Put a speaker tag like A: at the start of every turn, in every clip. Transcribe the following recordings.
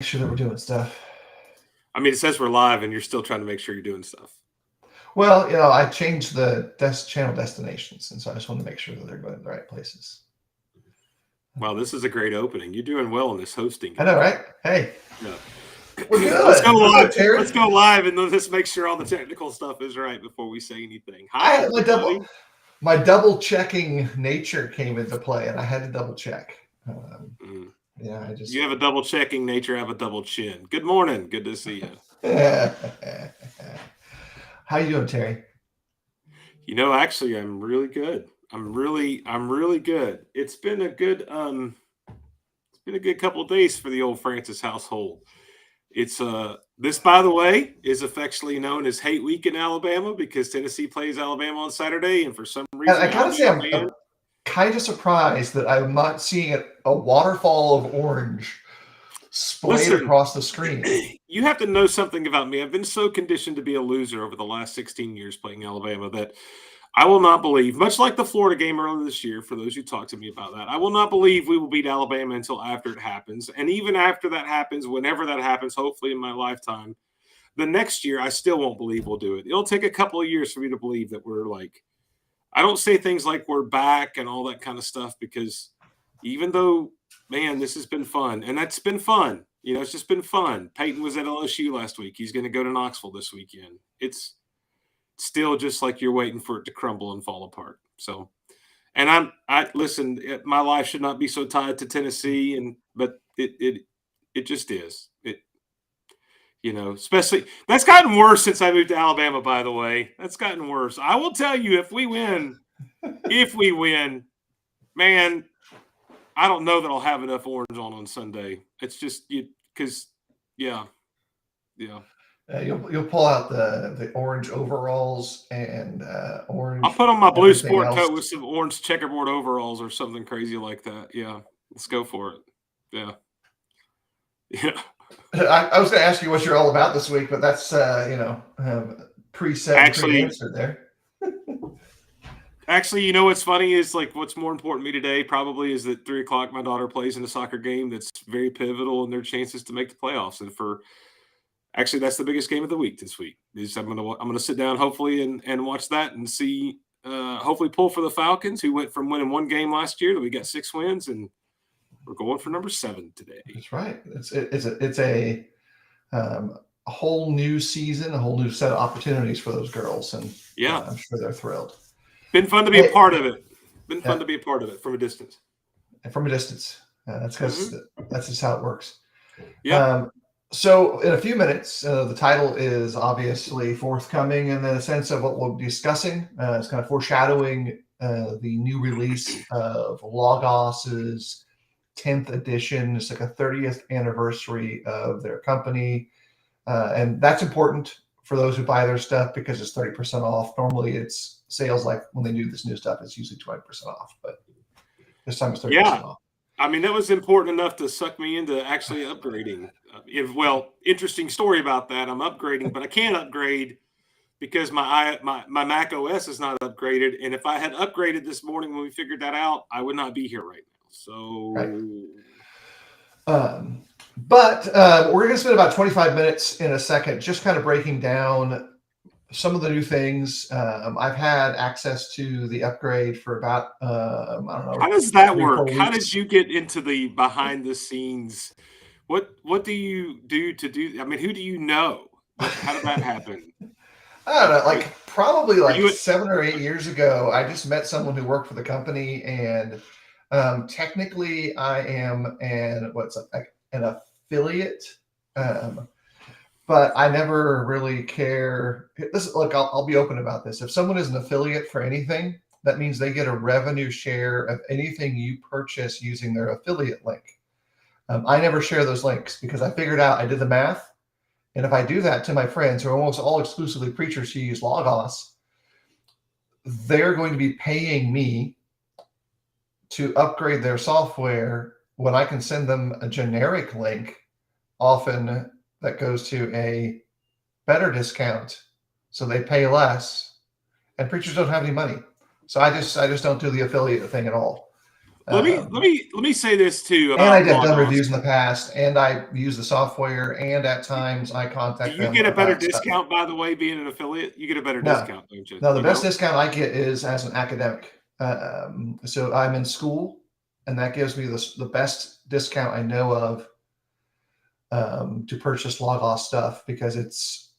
A: sure that we're doing stuff.
B: I mean, it says we're live, and you're still trying to make sure you're doing stuff.
A: Well, I changed the channel destinations, and so I just want to make sure that they're going to the right places.
B: Wow, this is a great opening. You're doing well in this hosting.
A: I know, right? Hey,
B: Yeah.
A: we're good.
B: Let's go
A: We're
B: live.
A: good, Terry.
B: Let's go live, and let's make sure all the technical stuff is right before we say anything. Hi, everybody.
A: My double checking nature came into play, and I had to double check. Yeah,
B: You have a double checking nature. I have a double chin. Good morning. Good to see you.
A: How you doing, Terry?
B: Actually, I'm really good. I'm really good. It's been a good couple of days for the old Francis household. It's this, by the way, is affectionately known as Hate Week in Alabama because Tennessee plays Alabama on Saturday, and for some reason,
A: I gotta say, I'm kind of surprised that I'm not seeing a waterfall of orange splayed across the screen.
B: You have to know something about me. I've been so conditioned to be a loser over the last 16 years playing Alabama that I will not believe, much like the Florida game earlier this year, for those who talked to me about that, I will not believe we will beat Alabama until after it happens. And even after that happens, whenever that happens, hopefully in my lifetime, the next year, I still won't believe we'll do it. It'll take a couple of years for me to believe that we're like, I don't say things like we're back and all that kind of stuff because even though, man, this has been fun. And that's been fun. It's just been fun. Peyton was at LSU last week. He's going to go to Knoxville this weekend. It's still just like you're waiting for it to crumble and fall apart. So, and I listen, my life should not be so tied to Tennessee, but it just is. Especially that's gotten worse since I moved to Alabama, by the way. That's gotten worse. I will tell you, if we win, man, I don't know that I'll have enough orange on Sunday. It's just because, yeah.
A: You'll pull out the orange overalls and orange.
B: I'll put on my blue sport coat with some orange checkerboard overalls or something crazy like that. Yeah, let's go for it. Yeah.
A: I was going to ask you what you're all about this week, but that's preset.
B: Actually,
A: answer there.
B: Actually, what's funny is what's more important to me today probably is that 3:00 my daughter plays in a soccer game that's very pivotal in their chances to make the playoffs. And actually, that's the biggest game of the week this week. I'm gonna sit down hopefully and watch that and see hopefully pull for the Falcons, who went from winning one game last year to we got 6 wins, and we're going for number 7 today.
A: That's right. It's a whole new season, a whole new set of opportunities for those girls, and
B: yeah,
A: I'm sure they're thrilled.
B: Been fun to be a part of it. Been fun to be a part of it from a distance.
A: From a distance. That's because that's just how it works.
B: Yeah.
A: So in a few minutes, the title is obviously forthcoming in the sense of what we'll be discussing. It's kind of foreshadowing the new release of Logos's 10th edition. It's like a 30th anniversary of their company. And that's important for those who buy their stuff because it's 30% off. Normally it's sales like when they do this new stuff, it's usually 20% off, but this time it's 30% off.
B: I mean, that was important enough to suck me into actually upgrading. Interesting story about that. I'm upgrading, but I can't upgrade because my Mac OS is not upgraded. And if I had upgraded this morning when we figured that out, I would not be here right now. So,
A: but we're going to spend about 25 minutes in a second just kind of breaking down some of the new things. I've had access to the upgrade for about, I don't know.
B: How does that work? How did you get into the behind the scenes? What do you do to do? I mean, who do you know? How did that happen?
A: I don't know, probably 7 or 8 years ago, I just met someone who worked for the company, and technically I am an affiliate. But I never really care. I'll be open about this. If someone is an affiliate for anything, that means they get a revenue share of anything you purchase using their affiliate link. I never share those links because I figured out, I did the math. And if I do that to my friends who are almost all exclusively preachers who use Logos, they're going to be paying me to upgrade their software when I can send them a generic link, often that goes to a better discount, so they pay less, and preachers don't have any money. So I just don't do the affiliate thing at all.
B: Let me say this too
A: And I've
B: about
A: done
B: Logos.
A: reviews in the past, and I use the software, and at times I
B: Do
A: contact
B: you
A: them
B: get a better
A: about stuff.
B: discount, by the way, being an affiliate? You get a better
A: No,
B: discount, don't you?
A: no, the
B: You
A: best
B: don't?
A: discount I get is as an academic. So I'm in school, and that gives me the best discount I know of to purchase Logos stuff, because it's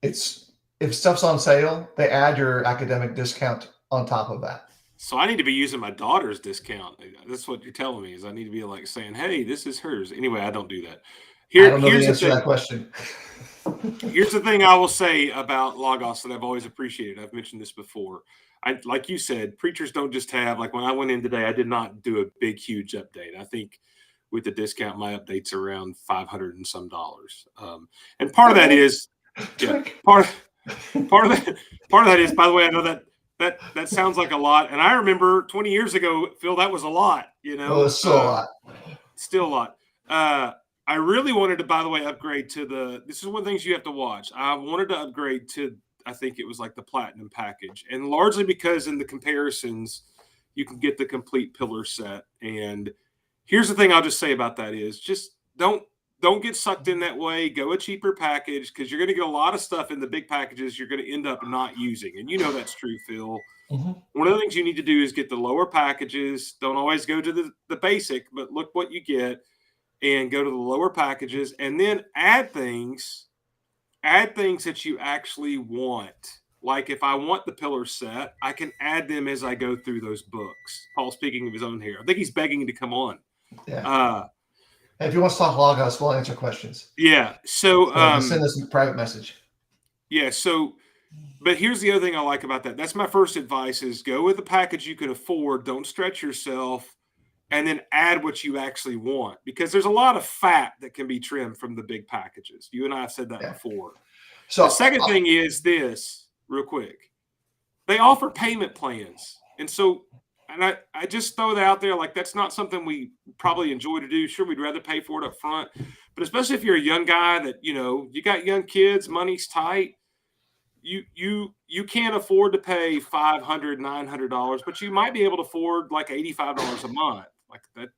A: if stuff's on sale, they add your academic discount on top of that.
B: So I need to be using my daughter's discount. That's what you're telling me, is I need to be like saying, "Hey, this is hers." Anyway, I don't do that.
A: I don't know
B: Here's
A: the
B: the
A: answer to
B: thing.
A: that question.
B: Here's the thing I will say about Logos that I've always appreciated. I've mentioned this before. Like you said, preachers don't just have, like when I went in today, I did not do a big, huge update. I think with the discount, my update's around $500 and some dollars. And part of that is, yeah, part of that is, by the way, I know that sounds like a lot. And I remember 20 years ago, Phil, that was a lot,
A: Well, it's still a lot.
B: Still a lot. I really wanted to, by the way, upgrade to this is one of the things you have to watch. I wanted to upgrade to, I think it was like the platinum package, and largely because in the comparisons, you can get the complete pillar set. And here's the thing I'll just say about that is just don't get sucked in that way. Go a cheaper package, because you're going to get a lot of stuff in the big packages you're going to end up not using. And you know that's true, Phil.
A: Mm-hmm.
B: One of the things you need to do is get the lower packages. Don't always go to the basic, but look what you get and go to the lower packages, and then add things that you actually want. Like if I want the pillar set, I can add them as I go through those books. Paul, speaking of his own here, I think he's begging to come on.
A: Yeah. If you want to talk Logos, we'll answer questions.
B: Yeah. So
A: send us a private message.
B: Yeah. So, but here's the other thing I like about that. That's my first advice: is go with a package you can afford. Don't stretch yourself. And then add what you actually want, because there's a lot of fat that can be trimmed from the big packages. You and I have said that before. So the second thing is this, real quick. They offer payment plans. And so, and I just throw that out there, like that's not something we probably enjoy to do. Sure, we'd rather pay for it up front. But especially if you're a young guy that, you got young kids, money's tight. You can't afford to pay $500, $900, but you might be able to afford like $85 a month. Like that,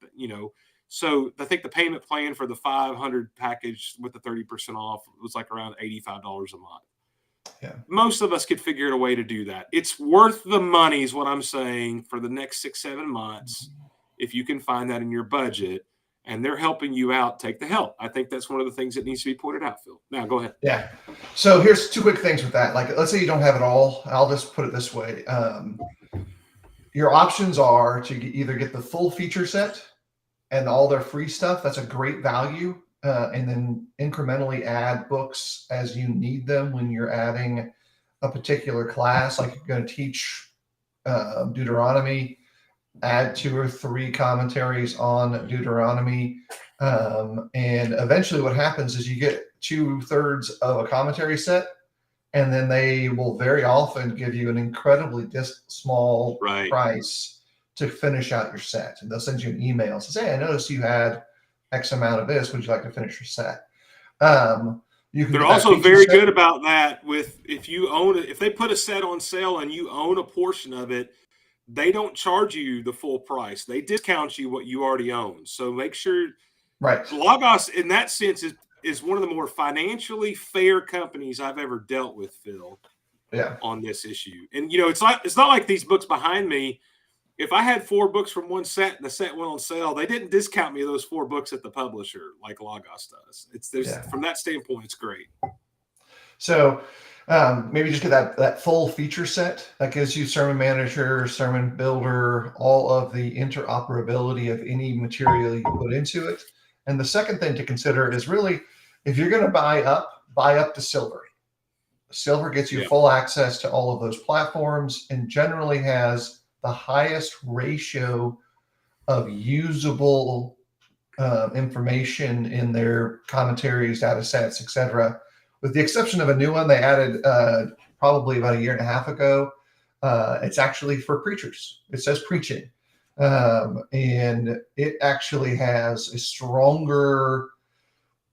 B: so I think the payment plan for the 500 package with the 30% off was like around $85 a month.
A: Yeah.
B: Most of us could figure out a way to do that. It's worth the money is what I'm saying for the next 6-7 months. If you can find that in your budget and they're helping you out, take the help. I think that's one of the things that needs to be pointed out, Phil. Now go ahead.
A: Yeah. So here's 2 quick things with that. Like, let's say you don't have it all. I'll just put it this way. Your options are to either get the full feature set and all their free stuff. That's a great value. And then incrementally add books as you need them when you're adding a particular class. Like you're going to teach Deuteronomy, add 2 or 3 commentaries on Deuteronomy. And eventually what happens is you get 2/3 of a commentary set, and then they will very often give you an incredibly small price to finish out your set. And they'll send you an email and say, "Hey, I noticed you had X amount of this. Would you like to finish your set?"
B: They're also very good about that. If they put a set on sale and you own a portion of it, they don't charge you the full price. They discount you what you already own. So make sure.
A: Right.
B: Logos, in that sense, is one of the more financially fair companies I've ever dealt with, Phil.
A: Yeah.
B: On this issue. And it's not like these books behind me. If I had 4 books from one set and the set went on sale, they didn't discount me those 4 books at the publisher like Logos does. From that standpoint, it's great.
A: So maybe just get that full feature set that gives you Sermon Manager, Sermon Builder, all of the interoperability of any material you put into it. And the second thing to consider is really, if you're going to buy up to Silver. Silver gets you full access to all of those platforms and generally has the highest ratio of usable information in their commentaries, data sets, etc. With the exception of a new one they added probably about 1.5 years ago. It's actually for preachers. It says preaching. And it actually has a stronger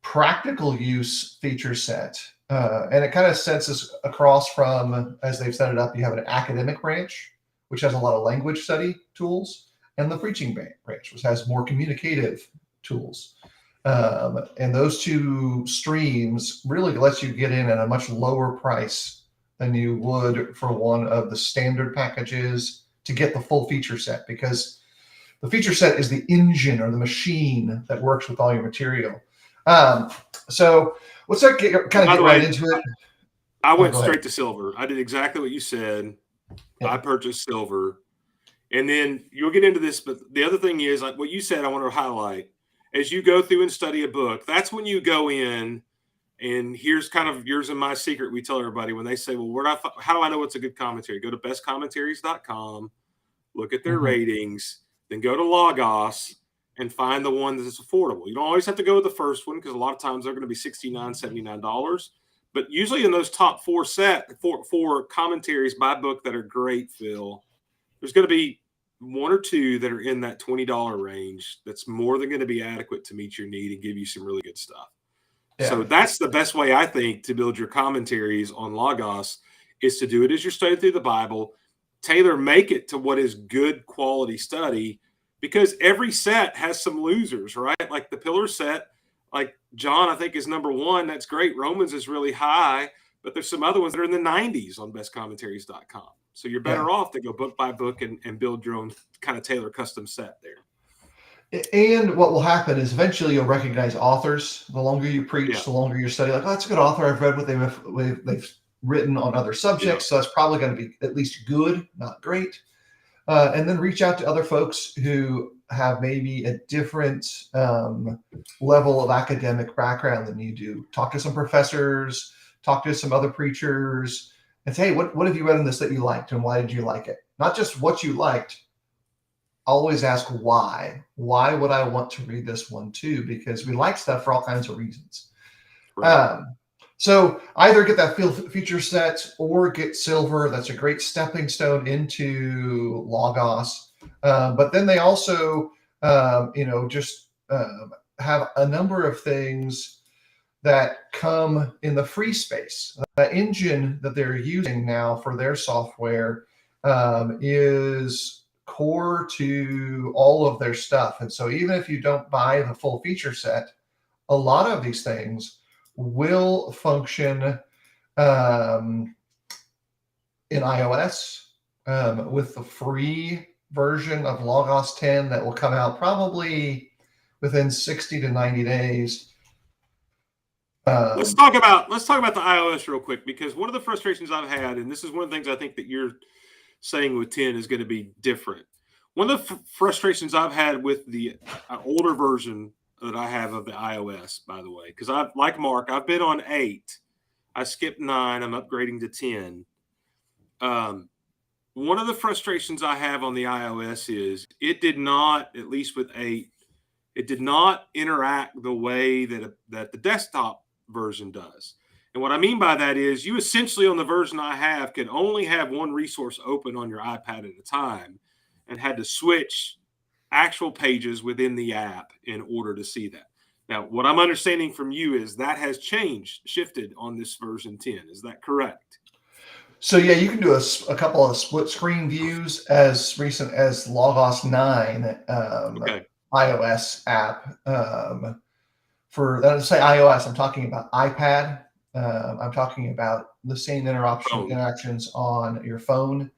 A: practical use feature set. And it kind of sets us across from, as they've set it up, you have an academic branch, which has a lot of language study tools. and the preaching branch, which has more communicative tools. And those two streams really lets you get in at a much lower price than you would for one of the standard packages to get the full feature set, because the feature set is the engine or the machine that works with all your material. So let's kind of get right into it.
B: I went straight to silver. I did exactly what you said. Yeah. I purchased silver. And then you'll get into this, but the other thing is, like what you said, I want to highlight, as you go through and study a book, that's when you go in, and here's kind of yours and my secret we tell everybody when they say, well, how do I know what's a good commentary? Go to bestcommentaries.com, look at their ratings, then go to Logos and find the one that's affordable. You don't always have to go with the first one, because a lot of times they're going to be $69, $79. But usually in those top four commentaries by book that are great, Phil, there's going to be one or two that are in that $20 range that's more than going to be adequate to meet your need and give you some really good stuff. Yeah. So that's the best way, I think, to build your commentaries on Logos, is to do it as you're studying through the Bible. Make it to what is good quality study, because every set has some losers, right? Like the pillar set, like John, I think, is number one. That's great. Romans is really high, but there's some other ones that are in the 90s on bestcommentaries.com. So you're better off to go book by book and build your own kind of tailor custom set there.
A: And what will happen is eventually you'll recognize authors. The longer you preach, the longer you study. Like, oh, that's a good author. I've read what they've written on other subjects. So that's probably going to be at least good, not great. And then reach out to other folks who have maybe a different level of academic background than you do. Talk to some professors, talk to some other preachers, and say, hey, what have you read in this that you liked, and why did you like it? Not just what you liked. Always ask why. Why would I want to read this one too? Because we like stuff for all kinds of reasons. Right. So either get that feature set or get silver. That's a great stepping stone into Logos. But then they also, have a number of things that come in the free space. The engine that they're using now for their software is core to all of their stuff. And so even if you don't buy the full feature set, a lot of these things will function in iOS with the free version of Logos 10 that will come out probably within 60 to 90 days.
B: Let's talk about the iOS real quick, because one of the frustrations I've had, and this is one of the things I think that you're saying with 10 is going to be different. One of the frustrations I've had with the older version that I have of the iOS, by the way, because like Mark, I've been on 8. I skipped 9. I'm upgrading to 10. One of the frustrations I have on the iOS is it did not, at least with 8, it did not interact the way that the desktop version does. And what I mean by that is you essentially, on the version I have, can only have one resource open on your iPad at a time, and had to switch actual pages within the app in order to see that. Now, what I'm understanding from you is that has shifted on this version 10. Is that correct?
A: So yeah, you can do a couple of split screen views as recent as Logos 9 iOS app. For let's say iOS, I'm talking about iPad. I'm talking about the same interactions on your phone.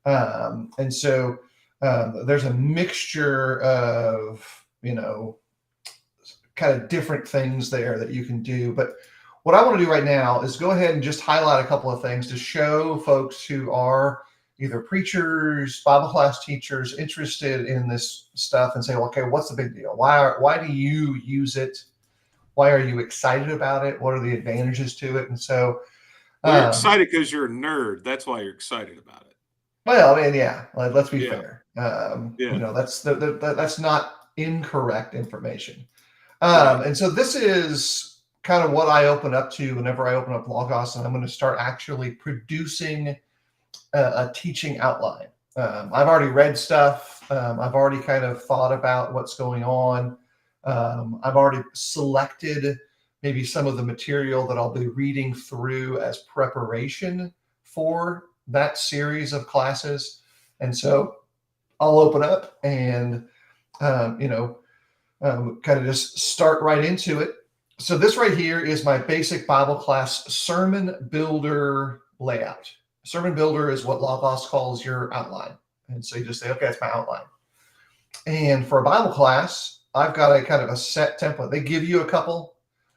A: And so there's a mixture of, kind of different things there that you can do. But what I want to do right now is go ahead and just highlight a couple of things to show folks who are either preachers, Bible class teachers, interested in this stuff, and say, well, okay, what's the big deal? Why do you use it? Why are you excited about it? What are the advantages to it? And so
B: you're excited because you're a nerd. That's why you're excited about it.
A: Well, I mean, yeah, let's be fair. That's not incorrect information. And so this is kind of what I open up to whenever I open up Logos, and I'm going to start actually producing a teaching outline. I've already read stuff. I've already kind of thought about what's going on. I've already selected maybe some of the material that I'll be reading through as preparation for that series of classes. And so I'll open up and, kind of just start right into it. So this right here is my basic Bible class sermon builder layout. Sermon builder is what Logos calls your outline. And so you just say, okay, that's my outline. And for a Bible class, I've got a kind of a set template. They give you a couple,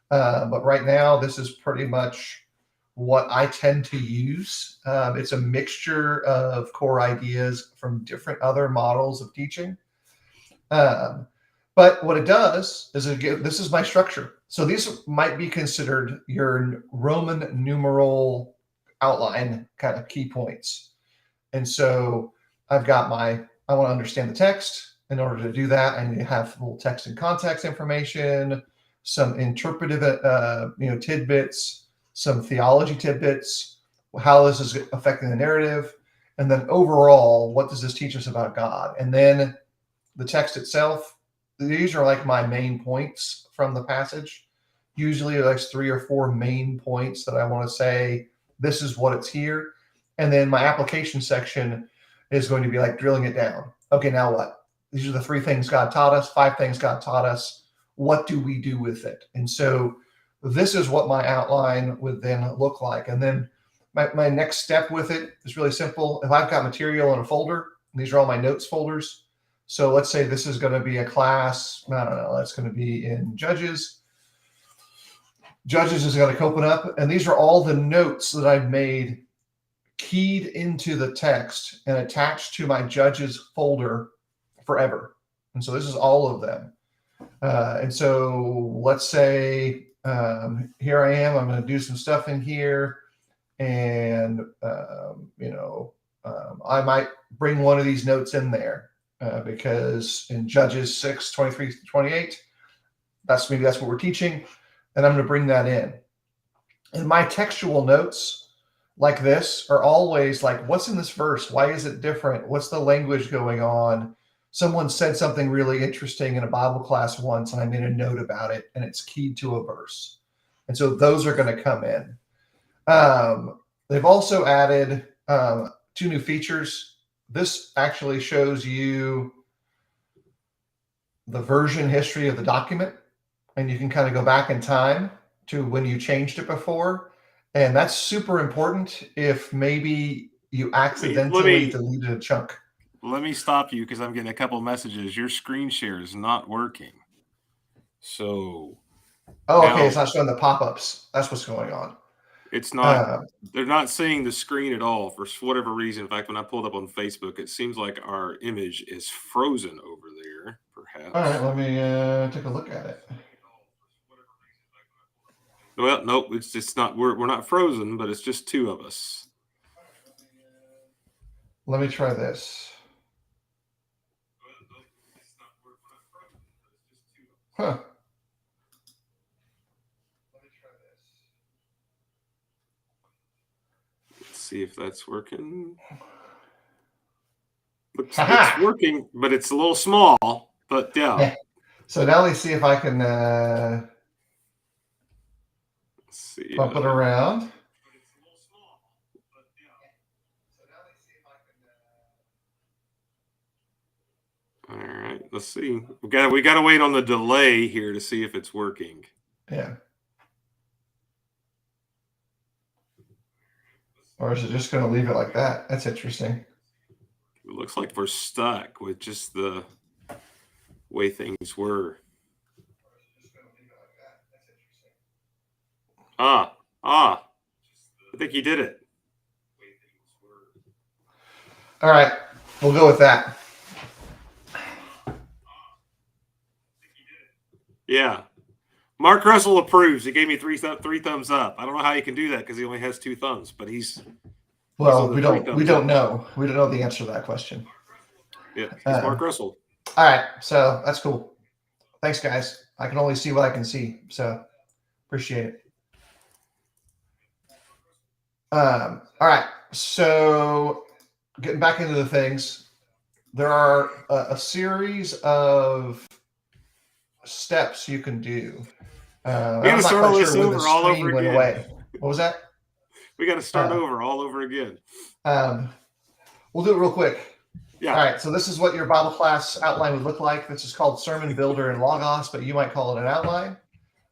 A: but right now this is pretty much what I tend to use. It's a mixture of core ideas from different other models of teaching. But what it does is this is my structure. So these might be considered your Roman numeral outline kind of key points. And so I've got I want to understand the text. In order to do that, I need to have a little text and context information, some interpretive, tidbits, some theology tidbits, how this is affecting the narrative, and then overall, what does this teach us about God? And then the text itself. These are like my main points from the passage. Usually like 3 or 4 main points that I want to say, this is what it's here. And then my application section is going to be like drilling it down. Okay, now what? These are the 3 things God taught us, 5 things God taught us. What do we do with it? And so this is what my outline would then look like. And then my next step with it is really simple. If I've got material in a folder, these are all my notes folders. So let's say this is going to be a class, I don't know, that's going to be in Judges. Judges is going to open up, and these are all the notes that I've made keyed into the text and attached to my Judges folder forever. And so this is all of them. And so let's say here I am, I'm going to do some stuff in here, and I might bring one of these notes in there. Because in Judges 6, 23 to 28, that's what we're teaching, and I'm going to bring that in. And my textual notes like this are always like, what's in this verse? Why is it different? What's the language going on? Someone said something really interesting in a Bible class once, and I made a note about it, and it's keyed to a verse. And so those are going to come in. They've also added 2 new features. This actually shows you the version history of the document, and you can kind of go back in time to when you changed it before. And that's super important if maybe you accidentally deleted a chunk.
B: Let me stop you because I'm getting a couple of messages. Your screen share is not working. So.
A: Okay. It's not showing the pop-ups. That's what's going on.
B: It's not, they're not seeing the screen at all for whatever reason. In fact, when I pulled up on Facebook, it seems like our image is frozen over there, perhaps.
A: All right, let me take a look at it.
B: Well, nope, it's not, we're not frozen, but it's just 2 of us.
A: Let me try this. Huh.
B: See if that's working. It's working, but it's a little small. But yeah.
A: So now let's see if I can bump it around.
B: All right, let's see. We got to wait on the delay here to see if it's working.
A: Yeah. Or is it just going to leave it like that? That's interesting.
B: It looks like we're stuck with just the way things were. I think you did it.
A: All right, we'll go with that.
B: Yeah. Mark Russell approves. He gave me 3 thumbs up. I don't know how he can do that because he only has 2 thumbs, but
A: well, we don't know. We don't know the answer to that question.
B: Yeah, he's Mark Russell.
A: All right, so that's cool. Thanks, guys. I can only see what I can see, so appreciate it. All right, so getting back into the things, there are a series of steps you can do.
B: We got to start all this over all over again.
A: What was that?
B: We got to start over all over again.
A: We'll do it real quick.
B: Yeah.
A: All right, so this is what your Bible class outline would look like. This is called Sermon Builder in Logos, but you might call it an outline.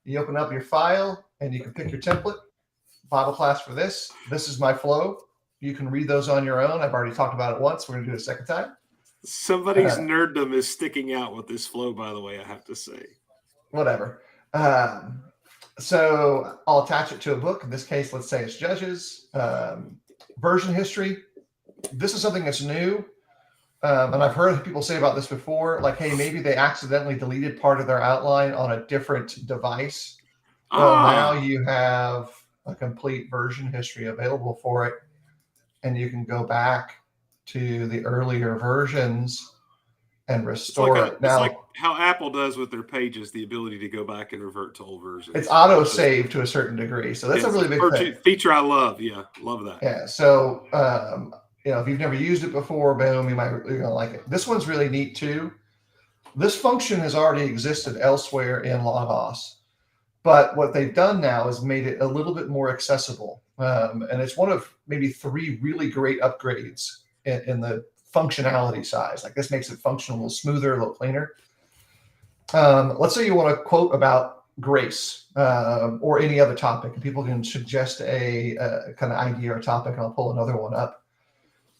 A: You open up your file and you can pick your template. Bible class for this. This is my flow. You can read those on your own. I've already talked about it once. We're going to do it a second time.
B: Somebody's nerddom is sticking out with this flow, by the way, I have to say.
A: Whatever. So I'll attach it to a book. In this case, let's say it's Judges. Version history. This is something that's new. And I've heard people say about this before, like, hey, maybe they accidentally deleted part of their outline on a different device. Well, now you have a complete version history available for it, and you can go back to the earlier versions and restore it.
B: Now, it's like how Apple does with their pages, the ability to go back and revert to old versions.
A: It's auto-save to a certain degree, so that's a really big thing.
B: Feature I love. Yeah, love that.
A: Yeah, so if you've never used it before, boom, you're gonna like it. This one's really neat too. This function has already existed elsewhere in Logos, but what they've done now is made it a little bit more accessible. And it's one of maybe 3 really great upgrades in the functionality size. Like, this makes it function a little smoother, a little cleaner. Let's say you want to quote about grace or any other topic, and people can suggest a kind of idea or topic, and I'll pull another one up.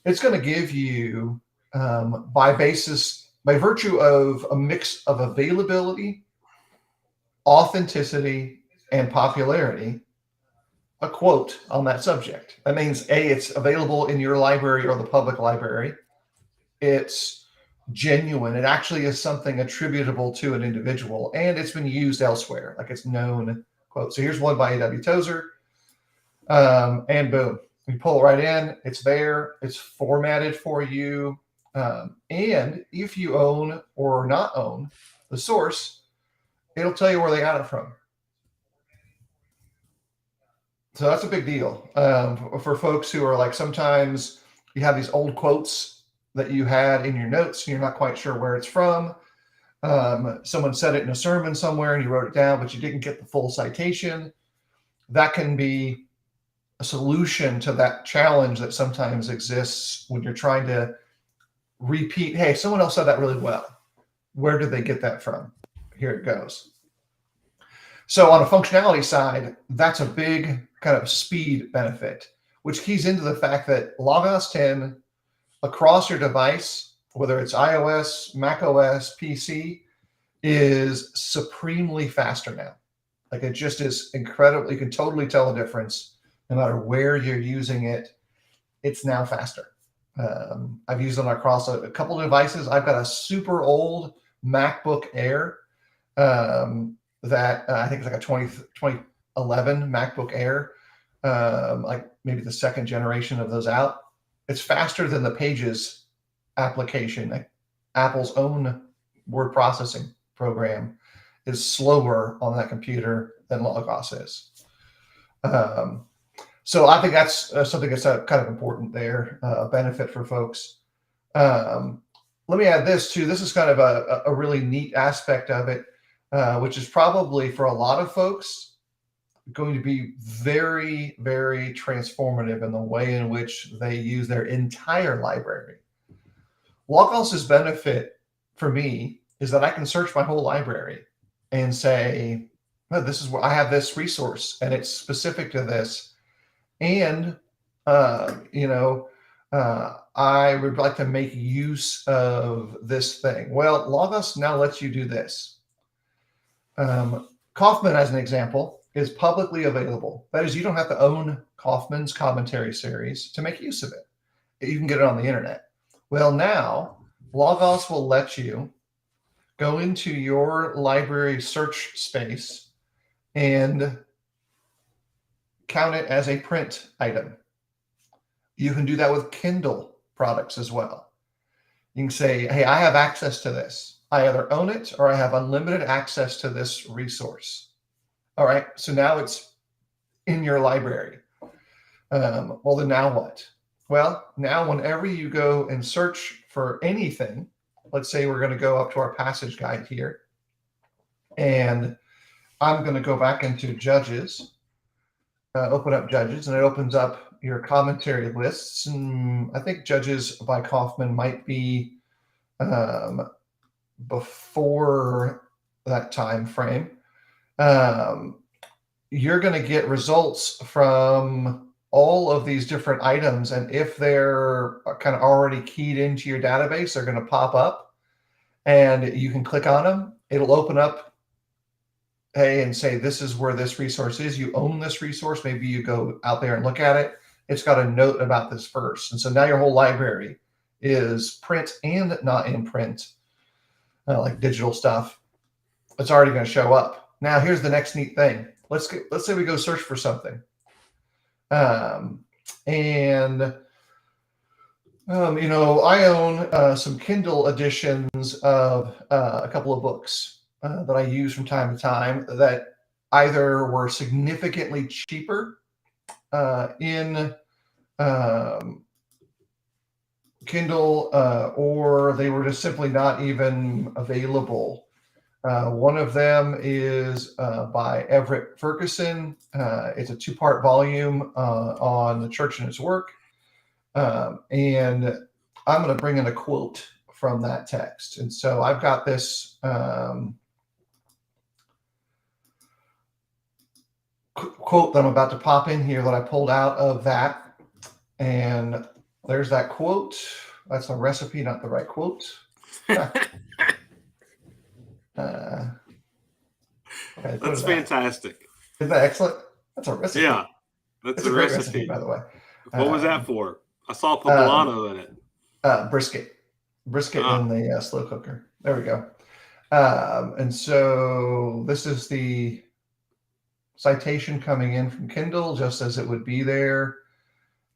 A: It's going to give you, by virtue of a mix of availability, authenticity, and popularity, a quote on that subject. That means A, it's available in your library or the public library. It's genuine. It actually is something attributable to an individual, and it's been used elsewhere. Like, it's known quote. So here's one by A.W. Tozer, and boom. You pull it right in. It's there. It's formatted for you. And if you own or not own the source, it'll tell you where they got it from. So that's a big deal for folks who are like, sometimes you have these old quotes that you had in your notes and you're not quite sure where it's from. Someone said it in a sermon somewhere and you wrote it down, but you didn't get the full citation. That can be a solution to that challenge that sometimes exists when you're trying to repeat, hey, someone else said that really well. Where did they get that from? Here it goes. So on a functionality side, that's a big kind of speed benefit, which keys into the fact that Logos 10 across your device, whether it's iOS, macOS, PC, is supremely faster now. Like, it just is incredible. You can totally tell the difference. No matter where you're using it, it's now faster. I've used them across a couple of devices. I've got a super old MacBook Air that I think it's like a 2011 MacBook Air, like maybe the second generation of those out. It's faster than the Pages application. Like, Apple's own word processing program is slower on that computer than Logos is. So I think that's something that's kind of important there, a benefit for folks. Let me add this too. This is kind of a really neat aspect of it, which is probably for a lot of folks going to be very, very transformative in the way in which they use their entire library. Logos's benefit for me is that I can search my whole library and say, oh, this is where I have this resource and it's specific to this. And, I would like to make use of this thing. Well, Logos now lets you do this. Kaufman, as an example, is publicly available. That is, you don't have to own Kaufman's commentary series to make use of it. You can get it on the internet. Well, now Logos will let you go into your library search space and count it as a print item. You can do that with Kindle products as well. You can say, hey, I have access to this. I either own it or I have unlimited access to this resource. All right, so now it's in your library. Well, then now what? Well, now whenever you go and search for anything, let's say we're going to go up to our passage guide here, and I'm going to go back into Judges. open up Judges, and it opens up your commentary lists. And I think Judges by Kaufman might be before that time frame. You're going to get results from all of these different items, and if they're kind of already keyed into your database, they're going to pop up, and you can click on them. It'll open up, hey, and say, this is where this resource is. You own this resource. Maybe you go out there and look at it. It's got a note about this first. And so now your whole library is print and not in print, like digital stuff. It's already going to show up. Now, here's the next neat thing. Let's say we go search for something. I own some Kindle editions of a couple of books that I use from time to time that either were significantly cheaper in Kindle or they were just simply not even available. One of them is by Everett Ferguson. It's a 2-part volume on the church and its work. And I'm going to bring in a quote from that text. And so I've got this quote that I'm about to pop in here that I pulled out of that. And there's that quote. That's a recipe, not the right quote.
B: That's fantastic.
A: Isn't that excellent? That's a recipe.
B: Yeah, that's a
A: great
B: recipe,
A: by the way.
B: What was that for? I saw poblano in it.
A: Brisket in the slow cooker. There we go. And so this is the citation coming in from Kindle, just as it would be there.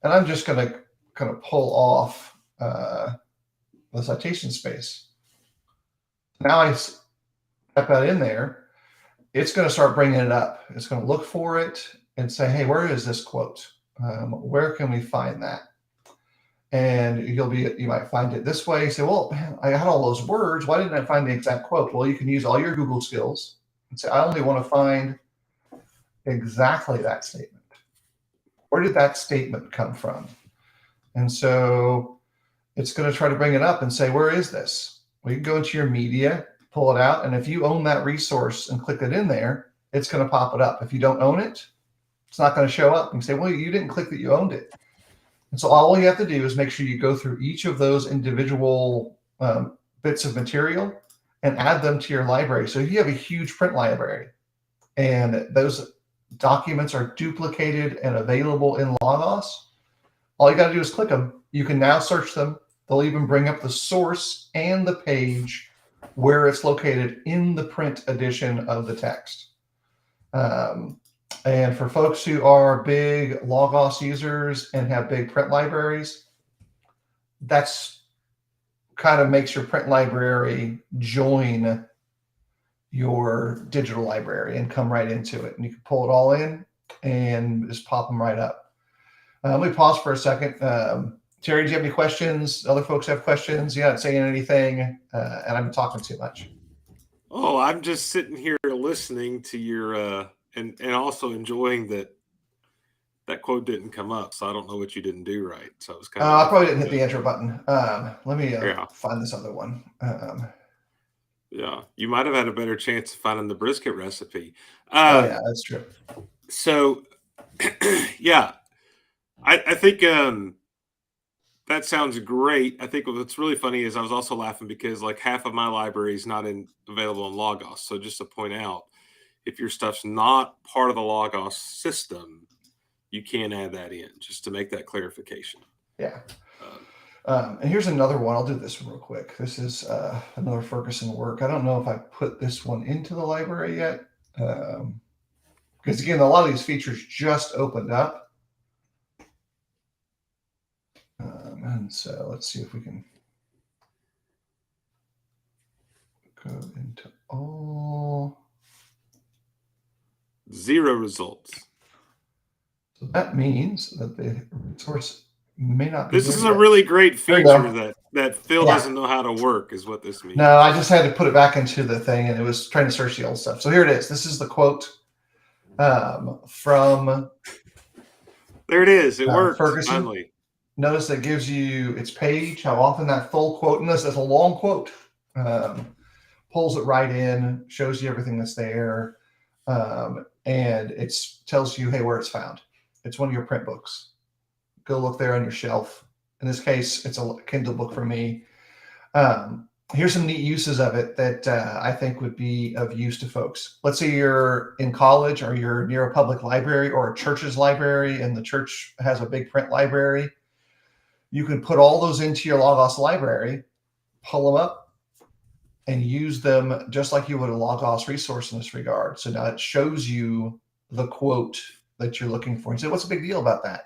A: And I'm just going to kind of pull off the citation space. Now I type that in there. It's going to start bringing it up. It's going to look for it and say, hey, where is this quote? Where can we find that? And you might find it this way. You say, well, man, I had all those words. Why didn't I find the exact quote? Well, you can use all your Google skills and say, I only want to find exactly that statement. Where did that statement come from? And so it's going to try to bring it up and say, where is this? Well, you can go into your media, pull it out. And if you own that resource and click it in there, it's going to pop it up. If you don't own it, it's not going to show up. You can say, well, you didn't click that you owned it. And so all you have to do is make sure you go through each of those individual bits of material and add them to your library. So if you have a huge print library and those documents are duplicated and available in Logos, all you got to do is click them. You can now search them. They'll even bring up the source and the page where it's located in the print edition of the text. And for folks who are big Logos users and have big print libraries, that's kind of makes your print library join your digital library and come right into it. And you can pull it all in and just pop them right up. Let me pause for a second. Terry, do you have any questions? Other folks have questions? You're not saying anything, and I'm talking too much.
B: Oh, I'm just sitting here listening to your and also enjoying that quote didn't come up, so I don't know what you didn't do right. So I was kind of
A: I probably didn't hit the enter button. Let me find this other one.
B: Yeah, you might have had a better chance of finding the brisket recipe.
A: Yeah, that's true.
B: So, yeah, I think that sounds great. I think what's really funny is I was also laughing because like half of my library is not available in Logos. So just to point out, if your stuff's not part of the Logos system, you can add that in, just to make that clarification.
A: Yeah. And here's another one. I'll do this one real quick. This is another Ferguson work. I don't know if I put this one into the library yet. Because again, a lot of these features just opened up. And so let's see if we can go into all.
B: 0 results.
A: So that means that the resource may not be.
B: This is a really great feature that Phil doesn't know how to work, is what this means.
A: No, I just had to put it back into the thing, and it was trying to search the old stuff. So here it is. This is the quote from
B: There it is. It worked
A: Ferguson.
B: finally.
A: Notice that gives you its page, how often that full quote, and this is a long quote, pulls it right in, shows you everything that's there, and it tells you, hey, where it's found. It's one of your print books. Go look there on your shelf. In this case, it's a Kindle book for me. Here's some neat uses of it that I think would be of use to folks. Let's say you're in college or you're near a public library or a church's library, and the church has a big print library. You can put all those into your Logos library, pull them up, and use them just like you would a Logos resource in this regard. So now it shows you the quote that you're looking for. You say, what's the big deal about that?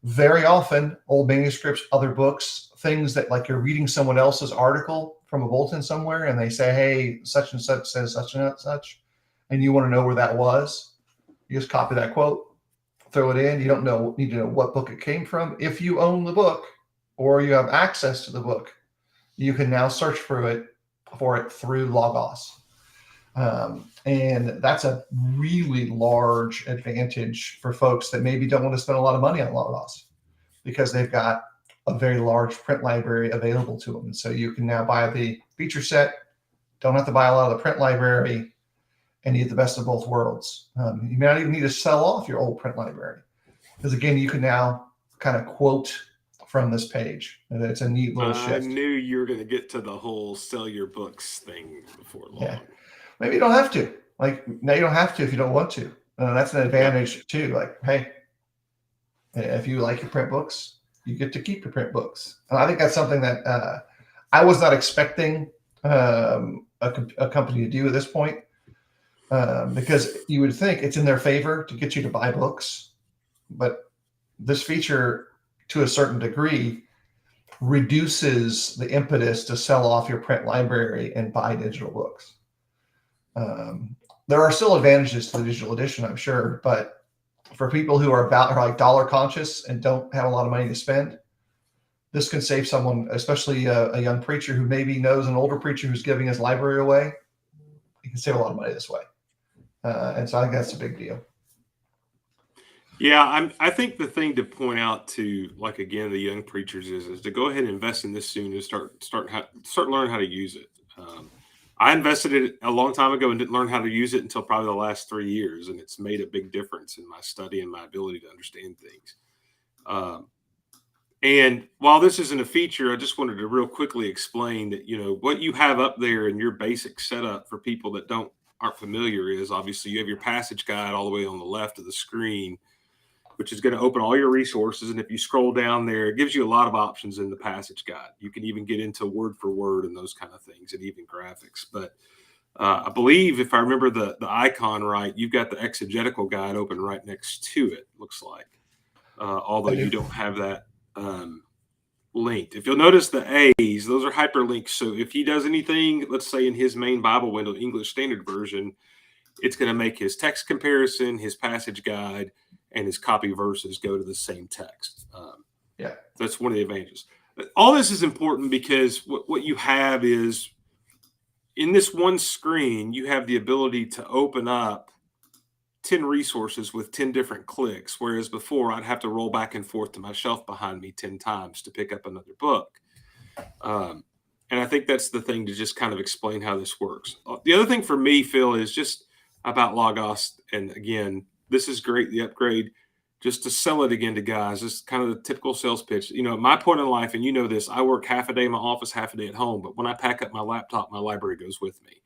A: Very often, old manuscripts, other books, things that like you're reading someone else's article from a bulletin somewhere, and they say, hey, such and such says such and such, and you want to know where that was. You just copy that quote, throw it in. You don't need to know what book it came from. If you own the book or you have access to the book, you can now search for it through Logos. And that's a really large advantage for folks that maybe don't want to spend a lot of money on Logos because they've got a very large print library available to them. And so you can now buy the feature set, don't have to buy a lot of the print library, and you get the best of both worlds. You may not even need to sell off your old print library because, again, you can now kind of quote from this page. And it's a neat little shift.
B: I knew you were going to get to the whole sell your books thing before long.
A: Yeah. Maybe you don't have to. Like, now you don't have to if you don't want to. That's an advantage too. Like, hey, if you like your print books, you get to keep your print books. And I think that's something that I was not expecting a company to do at this point, because you would think it's in their favor to get you to buy books. But this feature, to a certain degree, reduces the impetus to sell off your print library and buy digital books. There are still advantages to the digital edition, I'm sure, but for people who are like dollar conscious and don't have a lot of money to spend, this can save someone, especially a young preacher who maybe knows an older preacher who's giving his library away. You can save a lot of money this way. And so I think that's a big deal.
B: Yeah, I think the thing to point out to, like, again, the young preachers is to go ahead and invest in this soon and start learning how to use it. I invested in it a long time ago and didn't learn how to use it until probably the last 3 years, and it's made a big difference in my study and my ability to understand things. And while this isn't a feature, I just wanted to real quickly explain that, what you have up there in your basic setup for people that aren't familiar is obviously you have your passage guide all the way on the left of the screen, which is going to open all your resources. And if you scroll down there, it gives you a lot of options in the passage guide. You can even get into word for word and those kind of things, and even graphics. But I believe, if I remember the icon right, you've got the exegetical guide open right next to it, looks like, although you don't have that linked. If you'll notice the A's, those are hyperlinks. So if he does anything, let's say in his main Bible window, English Standard Version, it's going to make his text comparison, his passage guide, and his copy verses go to the same text. That's one of the advantages. But all this is important because what you have is, in this one screen, you have the ability to open up 10 resources with 10 different clicks, whereas before I'd have to roll back and forth to my shelf behind me 10 times to pick up another book. And I think that's the thing to just kind of explain how this works. The other thing for me, Phil, is just about Logos, and again, this is great, the upgrade, just to sell it again to guys. This is kind of the typical sales pitch. At my point in life, and this, I work half a day in my office, half a day at home. But when I pack up my laptop, my library goes with me.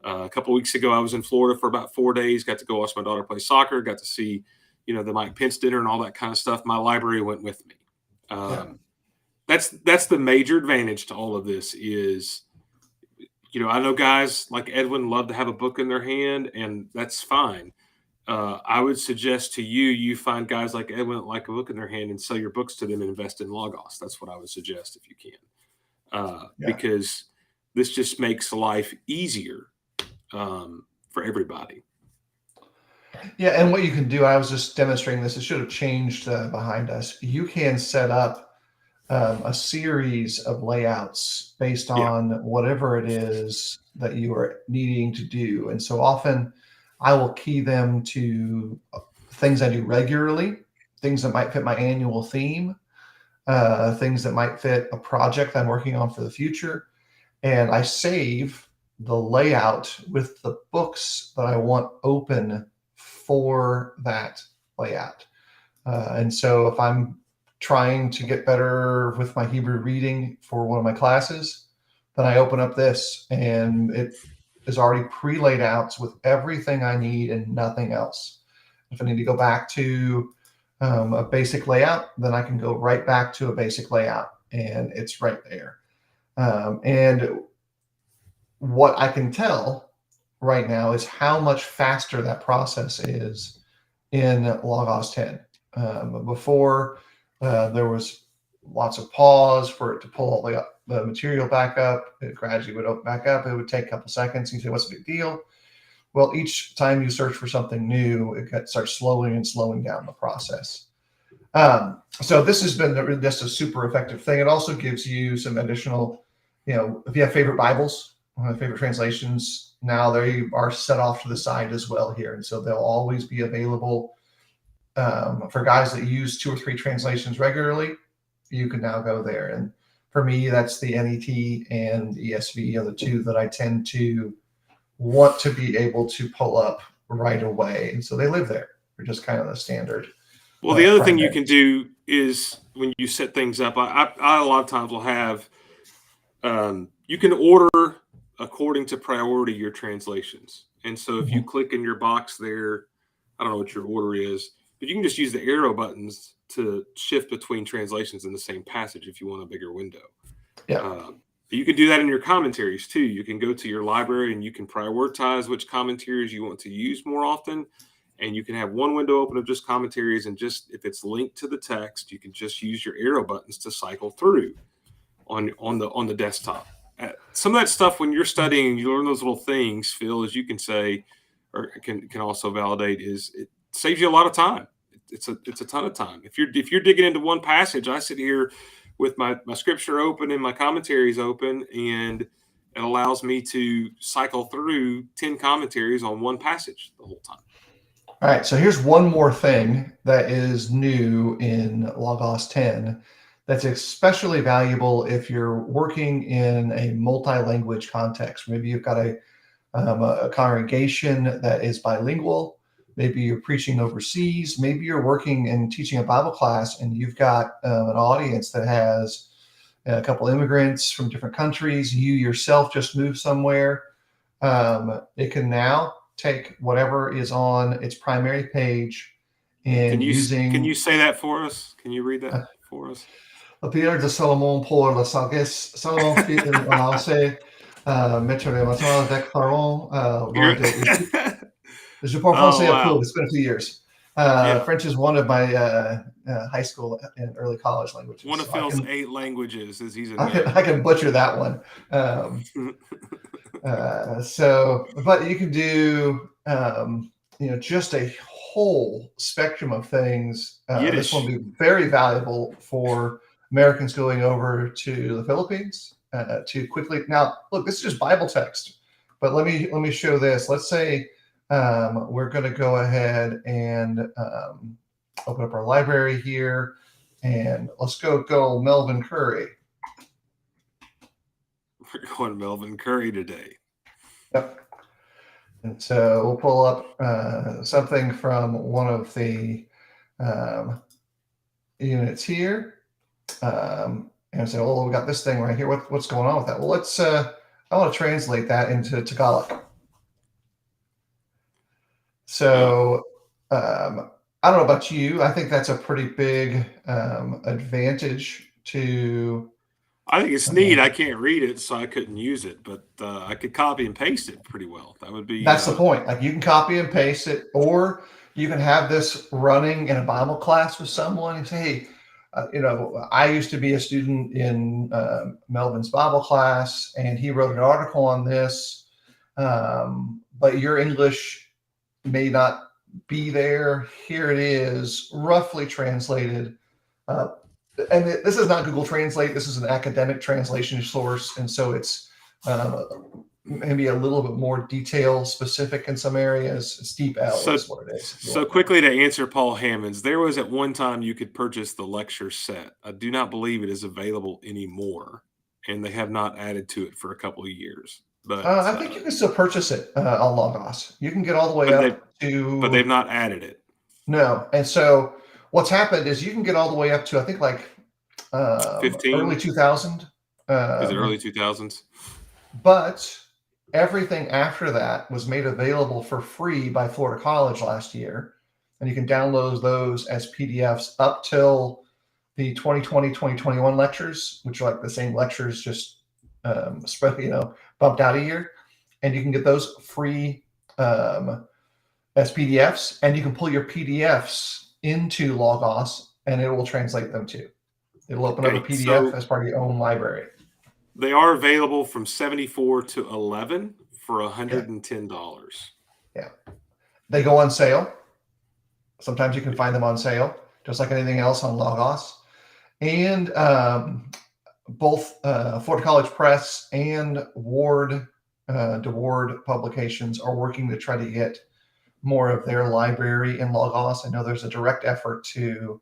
B: A couple of weeks ago, I was in Florida for about 4 days, got to go watch my daughter play soccer, got to see, the Mike Pence dinner and all that kind of stuff. My library went with me. That's the major advantage to all of this is, I know guys like Edwin love to have a book in their hand, and that's fine. I would suggest to you find guys like Edwin that like a book in their hand and sell your books to them and invest in Logos. That's what I would suggest if you can, because this just makes life easier for everybody.
A: Yeah, and what you can do, I was just demonstrating this. It should have changed behind us. You can set up a series of layouts based on whatever it is that you are needing to do. And so often I will key them to things I do regularly. things that might fit my annual theme, things that might fit a project I'm working on for the future. And I save the layout with the books that I want open for that layout. And so if I'm trying to get better with my Hebrew reading for one of my classes, then I open up this and it is already pre-laid out with everything I need and nothing else. If I need to go back to a basic layout, then I can go right back to a basic layout and it's right there. And what I can tell right now is how much faster that process is in Logos 10. Before, there was lots of pause for it to pull all the material back up. It gradually would open back up. It would take a couple seconds. You say, what's the big deal? Well, each time you search for something new, it starts slowing down the process. So this has been just a super effective thing. It also gives you some additional, if you have favorite Bibles, favorite translations, now they are set off to the side as well here. And so they'll always be available for guys that use 2 or 3 translations regularly. You can now go there. And for me, that's the NET and ESV are the 2 that I tend to want to be able to pull up right away. And so they live there. They're just kind of the standard.
B: Well, the other thing you can do is when you set things up, I a lot of times will have, you can order according to priority your translations. And so if you click in your box there, I don't know what your order is, but you can just use the arrow buttons to shift between translations in the same passage if you want a bigger window.
A: Yeah.
B: You can do that in your commentaries too. You can go to your library and you can prioritize which commentaries you want to use more often. And you can have one window open of just commentaries, and just if it's linked to the text, you can just use your arrow buttons to cycle through on the desktop. Some of that stuff when you're studying, you learn those little things, Phil, as you can say, or can also validate, is it saves you a lot of time. It's a ton of time. If you're digging into one passage, I sit here with my scripture open and my commentaries open, and it allows me to cycle through 10 commentaries on one passage the whole time.
A: All right, so here's one more thing that is new in Logos 10 that's especially valuable if you're working in a multi-language context. Maybe you've got a congregation that is bilingual. Maybe you're preaching overseas. Maybe you're working and teaching a Bible class, and you've got an audience that has a couple immigrants from different countries. You yourself just moved somewhere. It can now take whatever is on its primary page and
B: Can you say that for us? Can you read that for us?
A: La prière de Salomon pour la sagesse. Salomon fit lancer, mettre les mains avec Pharaon. Je parle français a peu. It's been a few years. French is one of my high school and early college languages.
B: One of Phil's 8 languages, as he's
A: I can butcher that one. But you can do, just a whole spectrum of things. This will be very valuable for Americans going over to the Philippines to quickly. Now, look, this is just Bible text, but let me show this. Let's say we're going to go ahead and open up our library here, and let's go Melvin Curry.
B: We're going Melvin Curry today.
A: Yep. And so we'll pull up something from one of the units here. And say, oh, we got this thing right here. What's going on with that? Well, let's. I want to translate that into Tagalog. So I don't know about you. I think that's a pretty big advantage to.
B: I think it's neat. I can't read it, so I couldn't use it, but I could copy and paste it pretty well. That would be.
A: That's the point. Like, you can copy and paste it, or you can have this running in a Bible class with someone and say, hey, I used to be a student in Melvin's Bible class, and he wrote an article on this, but your English may not be there. Here it is, roughly translated. And this is not Google Translate. This is an academic translation source, and so it's maybe a little bit more detail specific in some areas. Steep L
B: So,
A: is what it is.
B: so quickly to answer Paul Hammonds, there was at one time you could purchase the lecture set. I do not believe it is available anymore, and they have not added to it for a couple of years. But
A: I think you can still purchase it on Logos. You can get all the way
B: but they
A: up to
B: but they've not added it.
A: no. And so what's happened is you can get all the way up to I think like early
B: 15?
A: 2000.
B: Is it early 2000s?
A: But everything after that was made available for free by Florida College last year. And you can download those as PDFs up till the 2020-2021 lectures, which are like the same lectures, just spread, bumped out a year. And you can get those free as PDFs, and you can pull your PDFs into Logos, and it will translate them too. It'll open up a PDF as part of your own library.
B: They are available from 74 to 11 for $110.
A: Yeah. They go on sale. Sometimes you can find them on sale, just like anything else on Logos. And both Florida College Press and Ward, DeWard Publications are working to try to get more of their library in Logos. I know there's a direct effort to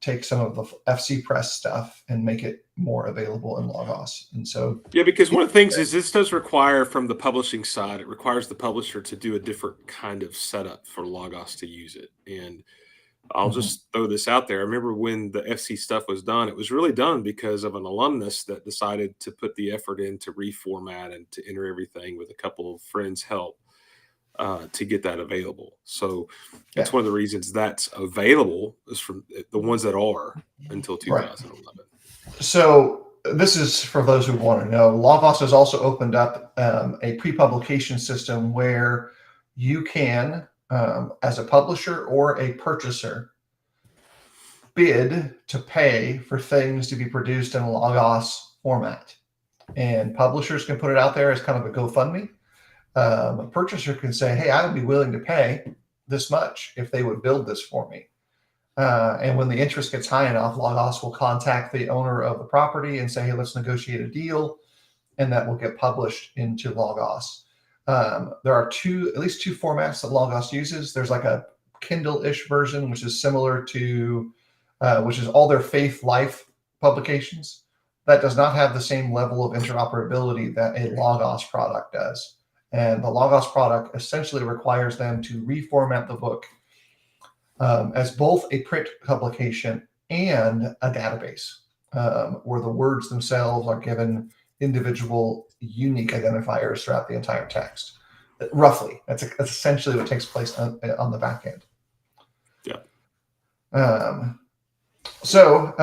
A: take some of the FC Press stuff and make it more available in Logos. And so,
B: yeah, because one of the things is this does require from the publishing side, it requires the publisher to do a different kind of setup for Logos to use it. And I'll just throw this out there. I remember when the FC stuff was done, it was really done because of an alumnus that decided to put the effort in to reformat and to enter everything with a couple of friends' help. To get that available. So that's one of the reasons that's available is from the ones that are until 2011.
A: Right. So this is for those who want to know. Logos has also opened up a pre-publication system where you can, as a publisher or a purchaser, bid to pay for things to be produced in a Logos format. And publishers can put it out there as kind of a GoFundMe. A purchaser can say, hey, I would be willing to pay this much if they would build this for me. And when the interest gets high enough, Logos will contact the owner of the property and say, hey, let's negotiate a deal. And that will get published into Logos. There are at least two formats that Logos uses. There's like a Kindle-ish version, which is similar to, which is all their Faith Life publications. That does not have the same level of interoperability that a Logos product does. And the Logos product essentially requires them to reformat the book as both a print publication and a database, where the words themselves are given individual unique identifiers throughout the entire text. Roughly, that's essentially what takes place on the back end.
B: Yeah.
A: So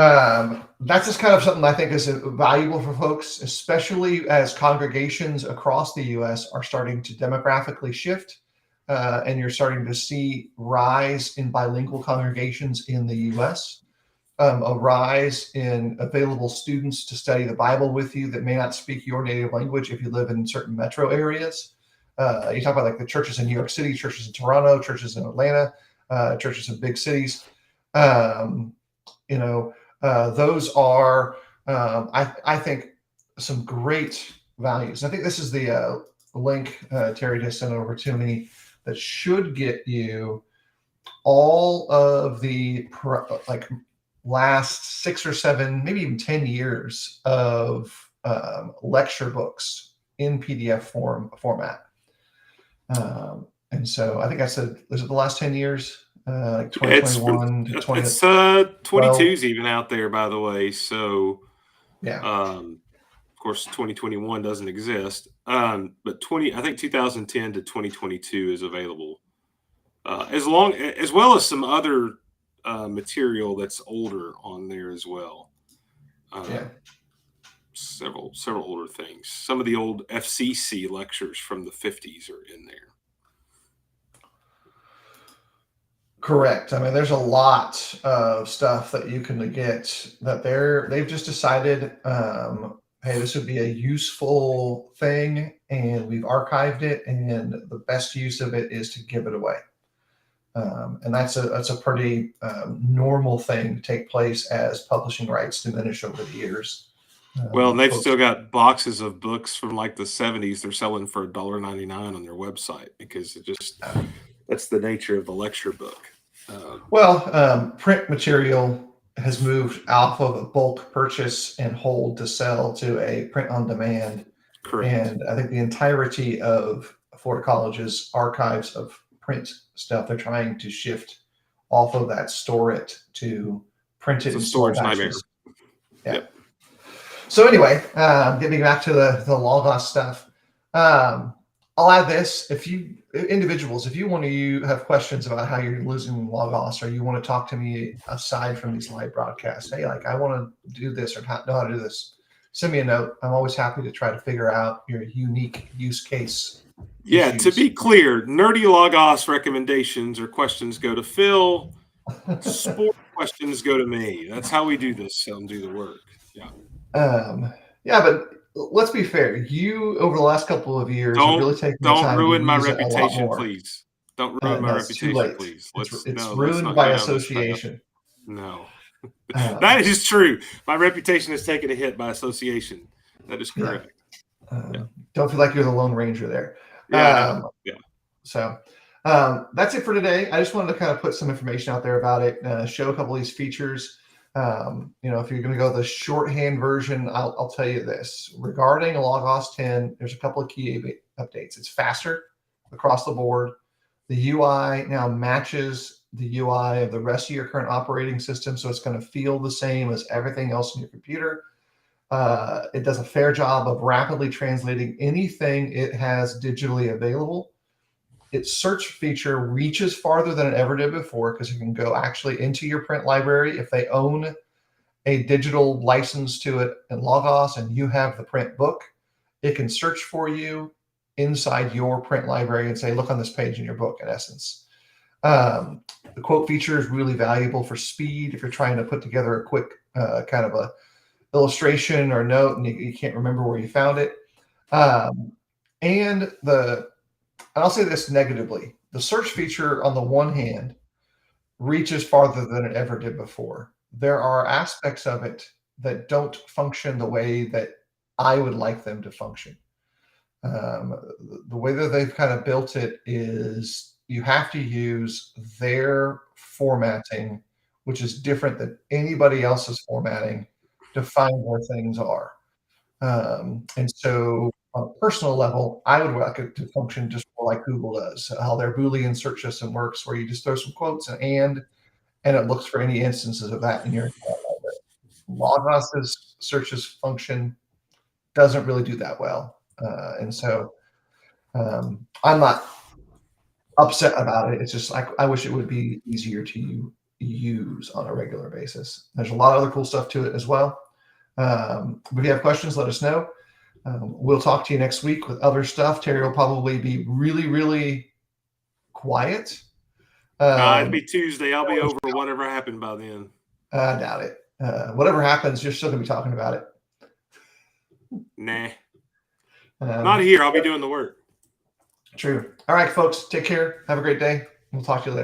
A: that's just kind of something I think is valuable for folks, especially as congregations across the U.S. are starting to demographically shift, and you're starting to see rise in bilingual congregations in the U.S., a rise in available students to study the Bible with you that may not speak your native language if you live in certain metro areas. You talk about like the churches in New York City, churches in Toronto, churches in Atlanta, churches in big cities. Those are, I think, some great values. I think this is the link Terry just sent over to me that should get you all of the last 6 or 7, maybe even 10 years of lecture books in PDF format. And so I think I said, was it the last 10 years? Like 2021 to 20.
B: It's 22's even out there, by the way. So,
A: yeah.
B: Of course, 2021 doesn't exist. But I think 2010 to 2022 is available, as well as some other material that's older on there as well. Several older things. Some of the old FCC lectures from the 50s are in there.
A: Correct. I mean, there's a lot of stuff that you can get that they've just decided, hey, this would be a useful thing, and we've archived it, and the best use of it is to give it away. And that's a pretty normal thing to take place as publishing rights diminish over the years.
B: Well, and they've
A: quotes.
B: still got boxes of books from like the 70s. They're selling for $1.99 on their website because that's the nature of the lecture book.
A: Print material has moved off of a bulk purchase and hold to sell to a print on demand.
B: Correct.
A: And I think the entirety of Florida College's archives of print stuff, they're trying to shift off of that, store it, to print it
B: It's a
A: in small
B: storage nightmare.
A: batches. Yeah.
B: Yep.
A: So anyway, getting back to the Logos stuff, I'll add this: if you want to have questions about how you're losing Logos, or you want to talk to me aside from these live broadcasts, hey, like I want to do this or know how to do this, send me a note. I'm always happy to try to figure out your unique use case.
B: Yeah,
A: issues.
B: to be clear, nerdy Logos recommendations or questions go to Phil. Sport questions go to me. That's how we do this and do the work. Yeah.
A: But let's be fair. You, over the last couple of years, have really taken the time
B: ruin
A: to
B: my
A: use it a lot
B: reputation,
A: more.
B: please. Don't ruin my reputation, please.
A: It's ruined by association.
B: No. That is true. My reputation has taken a hit by association. That is correct.
A: Don't feel like you're the Lone Ranger there. So that's it for today. I just wanted to kind of put some information out there about it, show a couple of these features. If you're going to go the shorthand version, I'll tell you this. Regarding Logos 10, there's a couple of key updates. It's faster across the board. The UI now matches the UI of the rest of your current operating system, so it's going to feel the same as everything else in your computer. It does a fair job of rapidly translating anything it has digitally available. Its search feature reaches farther than it ever did before, because you can go actually into your print library. If they own a digital license to it in Logos and you have the print book, it can search for you inside your print library and say, look on this page in your book, in essence. The quote feature is really valuable for speed. If you're trying to put together a quick kind of a illustration or note and you can't remember where you found it. And I'll say this negatively: the search feature, on the one hand, reaches farther than it ever did before. There are aspects of it that don't function the way that I would like them to function. The way that they've kind of built it is you have to use their formatting, which is different than anybody else's formatting, to find where things are. And so on a personal level, I would like it to function just more like Google does, how their Boolean search system works, where you just throw some quotes and it looks for any instances of that in your library. Logos's searches function doesn't really do that well. And so I'm not upset about it. It's just like, I wish it would be easier to use on a regular basis. There's a lot of other cool stuff to it as well. But if you have questions, let us know. We'll talk to you next week with other stuff. Terry will probably be really, really quiet.
B: It'll be Tuesday. I'll be over whatever happened by then.
A: I doubt it. Whatever happens, you're still going to be talking about it.
B: Nah. Not here. I'll be doing the work.
A: True. All right, folks. Take care. Have a great day. We'll talk to you later.